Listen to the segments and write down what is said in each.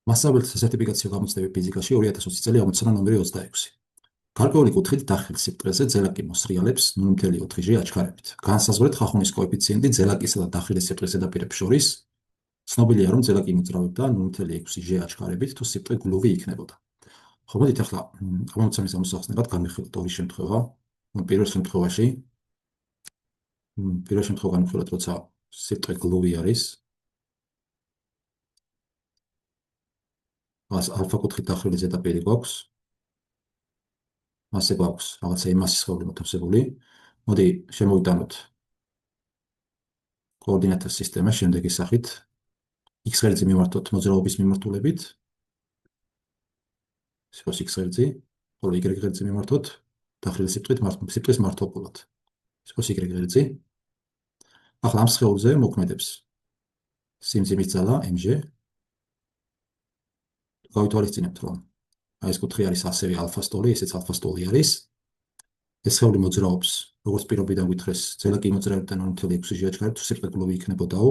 მასწავლებელთა სერტიფიკაციო გამოცდები ფიზიკაში 2020 წელი ამოცანა ნომერი 26. გარკვეული კუთხით დახრილ სიბრტყეზე ძელაკი მოსრიალებს 0.4G აჩქარებით. განსაზღვრეთ ხახუნის კოეფიციენტი ძელაკისა და დახრილი სიბრტყის ზედაპირებს შორის. ცნობილია, რომ ძელაკი მოძრავებდა 0.6G აჩქარებით, თუ სიბრტყე გლუვი იქნებოდა. ხო, მოდით ახლა ამოცანის ამოსახსნელად განვიხილოთ ორი შემთხვევა. პირველ შემთხვევაში განვიხილოთ, როცა სიბრტყე გლუვი არის. მას ალფა კუთხით დახრილი ზედაპირი გვაქვს. მასე გვაქვს რაღაცა იმასის ხოვრი მოთავსებული. მოდი შემოვიტანოთ კოორდინატთა სისტემა შემდეგი სახით. x ღერძი მიმართოთ მოძრაობის მიმართულებით. სიტყვის x ღერძი, ხოლო y ღერძი მიმართოთ დახრილი სიბრტყის მართლობულად. სიტყვის y ღერძი. ახლა ამ სხეულზე მოქმედებს სიმძიმის ძალა mg. გავითვალისწინებთ, რომ ეს კუთხე არის ასევე ალფა სტოლი, ესეც ალფა სტოლი არის. ეს სხეული მოძრაობს, როგორც პირობიდან გითხრეს, ძელაკი მოძრაობდა 0.6G აჩქარებით, თუ სიბრტყე გლუვი იქნებოდაო,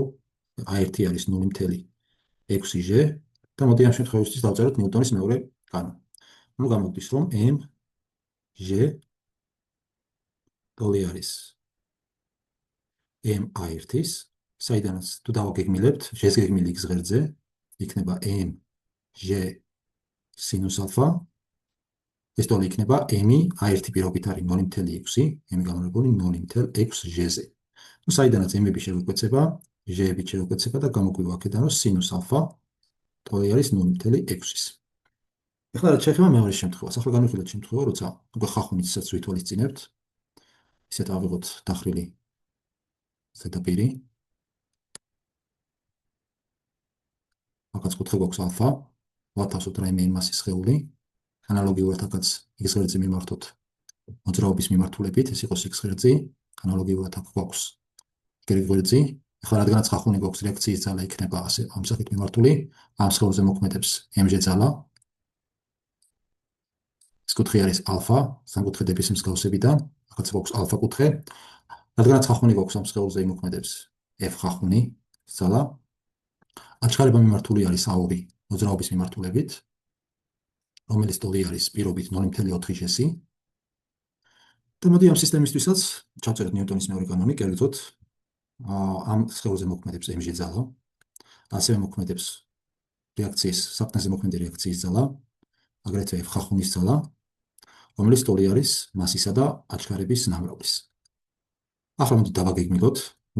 A1 არის 0.6G და მოდი ამ შემთხვევისთვის დავწეროთ ნიუტონის მეორე კანონი. ნუ გამოვდის, რომ mg ტოლი არის m1-ის, საიდანაც თუ დავაგეგმილებთ, g-ს გეგმილი x ღერძზე, იქნება mg სინუს ალფა. ეს ტოლი იქნება m1 პირობით არის 0.6, m გამრავლებული 0.6G-ზე. ნუ საიდანაც m-ები შევეკვეცება, g-ები შევეკვეცება და გამოგვივა აქედან, რომ სინუს ალფა ტოლი არის 0.6-ის. ეხლა რაც შეეხება მეორე შემთხვევას, ახლა განვიხილოთ შემთხვევა, როცა უკვე ხახუნისაც ვითვალისწინებთ, ისეთ ავიღოთ დახრილი ზედაპირი. აქაც კუთხე გვაქვს ალფა, ვათავსოთ რაიმე იმასის სხეული. ანალოგიურად აქაც x ღერძი მიმართოთ მოძრაობის მიმართულებით, ეს იყოს x ღერძი, ანალოგიურად აქ გვაქვს y ღერძი. ახლა რადგანაც ხახუნი გვაქვს, რეაქციის ძალა იქნება ასე ამ სახით მიმართული, ამ სხეულზე მოქმედებს mg ძალა. ეს კუთხე არის ალფა, სამკუთხედების მსგავსებიდან, აქაც გვაქვს ალფა კუთხე. რადგანაც ხახუნი გვაქვს, ამ სხეულზე იმოქმედებს f ხახუნი ძალა. აჩქარება მიმართული არის A2 მოძრაობის მიმართულებით, რომელიც ტოლი არის პირობით 0.4G-ში. და მოდი ამ სისტემისთვისაც ჩავწეროთ ნიუტონის მეორე კანონი, კერძოდ ამ სხეულზე მოქმედებს mg ძალა, ასევე მოქმედებს რეაქციის, საფრთხეზე მოქმედი რეაქციის ძალა, აგრეთვე f ხახუნის ძალა, რომელიც ტოლი არის მასისა და აჩქარების ნამრავლის. ახლა მოდი დავაგეგმილოთ,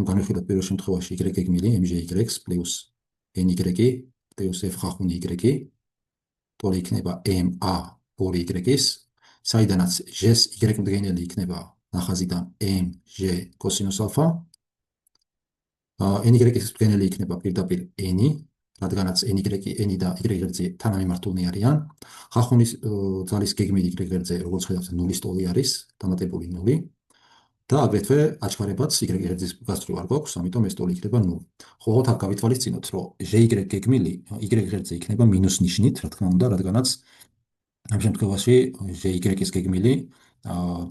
განვიხილოთ პირველ შემთხვევაში y გეგმილი mgy პლუს ny პლუს f ხახუნი y, ტოლი იქნება ma 2y-ის, საიდანაც g-ს y მდგენელი იქნება ნახაზიდან mg კოსინუს ალფა. ny-ის მდგენელი იქნება პირდაპირ n, რადგანაც n და y ღერძი თანამიმართულნი არიან. ხახუნის ძალის გეგმილი y ღერძზე, როგორც ხედავთ, 0-ის ტოლი არის, დამატებული 0. და აგრეთვე აჩქარებაც y ღერძის გასწვრივ არ გვაქვს, ამიტომ ეს ტოლი იქნება 0. ხო, აქ გავითვალისწინოთ, რომ y გეგმილი y ღერძზე იქნება მინუს ნიშნით, რა თქმა უნდა, რადგანაც ამ შემთხვევაში y-ის გეგმილი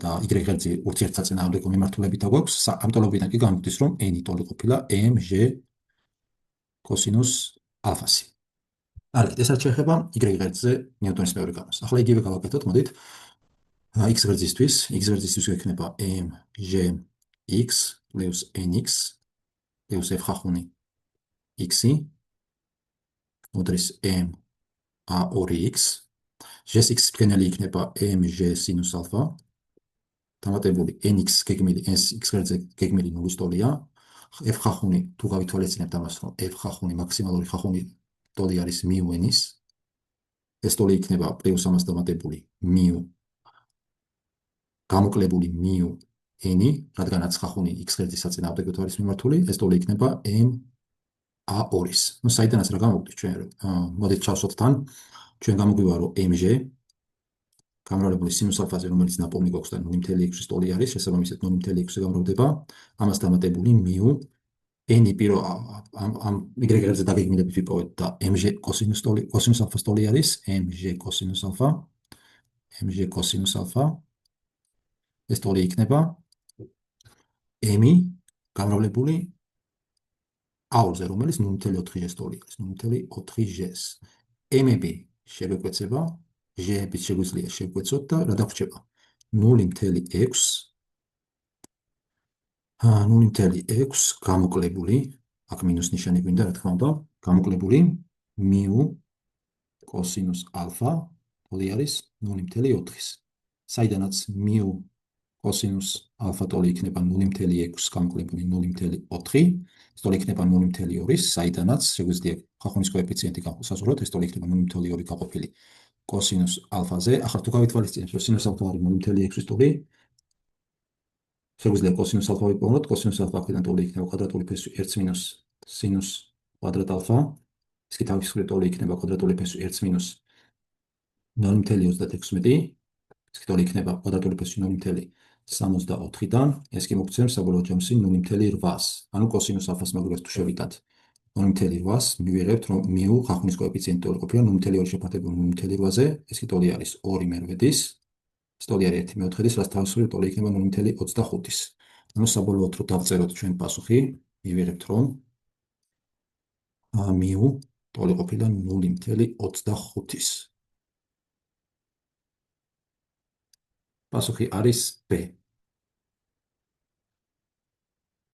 და y ღერძი ურთიერთსაწინააღმდეგო მიმართულებითა გვაქვს. ამ ტოლობიდან კი გამოვდის, რომ n ტოლი ყოფილა mg კოსინუს ალფასი. კარგით, ეს რაც შეეხება y ღერძზე ნიუტონის მეორე კანონს. ახლა იგივე გავაკეთოთ, მოდით x ღერძისთვის გვექნება mgx პლუს nx პლუს f ხახუნი x-ი მოდრის ma2x. g-ს x მდგენელი იქნება mg სინუს ალფა, დამატებული nx გეგმილი, x ღერძზე გეგმილი 0-ის ტოლია. f ხახუნი, თუ გავითვალისწინებთ ამას, რომ f ხახუნი მაქსიმალური ხახუნი ტოლი არის μ-ის, ეს ტოლი იქნება პლუს ამას დამატებული μ გამოკლებული μ-n, რადგანაც ხახუნი x ღერძის საწინააღმდეგოდ არის მიმართული, ეს ტოლი იქნება ma2-ის. ნუ საიდანაც რა გამოვდის ჩვენ, მოდით ჩავსვათ თან, ჩვენ გამოგვივა, რომ mg გამრავლებული სინუს ალფაზე, რომელიც ნაპოვნი გვაქვს და 0.6-ის ტოლი არის, შესაბამისად 0.6-ზე გამრავლდება, ამას დამატებული μ n პირო ამ y ღერძზე დაგეგმილებით ვიპოვეთ და mg კოსინუს ალფას ტოლი არის, mg კოსინუს ალფა. ეს ტოლი იქნება m გამრავლებული A2-ზე, რომელიც 0.4G-ს ტოლი არის, 0.4G-ს. m-ები შევეკვეცება, ჟ-ების შეგვიძლია შევკვეცოთ და რა დაგვრჩება? 0.6 0.6 გამოკლებული, აქ მინუს ნიშანი გვინდა, რა თქმა უნდა, გამოკლებული μ კოსინუს ალფა ტოლი არის 0.4-ის. საიდანაც μ კოსინუს ალფა ტოლი იქნება 0.6 გამოკლებული 0.4, ტოლი იქნება 0.2-ის, საიდანაც შეგვიძლია ხახუნის კოეფიციენტი განსაზღვროთ, ეს ტოლი იქნება 0.2 გაყოფილი კოსინუს ალფაზე. ახლა თუ გავითვალისწინებთ, რომ სინუს ალფა არის 0.6-ის ტოლი, შეგვიძლია კოსინუს ალფა ვიპოვოთ, კოსინუს ალფა აქედან ტოლი იქნება კვადრატული ფესვი 1 მინუს სინუს კვადრატ ალფა, ის კი თავისუფლად ტოლი იქნება კვადრატული ფესვი 1 მინუს 0.36, ის კი ტოლი იქნება კვადრატული ფესვი 0.64-დან, ეს კი მოგცემს საბოლოო ჯამში 0.8-ს. ანუ კოსინუს ალფას მაგალითად თუ შევიტანთ 0.8-ს, მივიღებთ, რომ μ ხახუნის კოეფიციენტი ტოლი ყოფილა 0.2 შეფართებული 0.8-ზე, ეს კი ტოლი არის 2 მერვედის. ტოლი არის 1/4-ის, რაც თავისუფლად ტოლი იქნება 0.25-ის. ანუ საბოლოოდ რო დავწეროთ ჩვენ პასუხი, მივიღებთ, რომ μ ტოლი ყოფილა 0.25-ის. პასუხი არის B.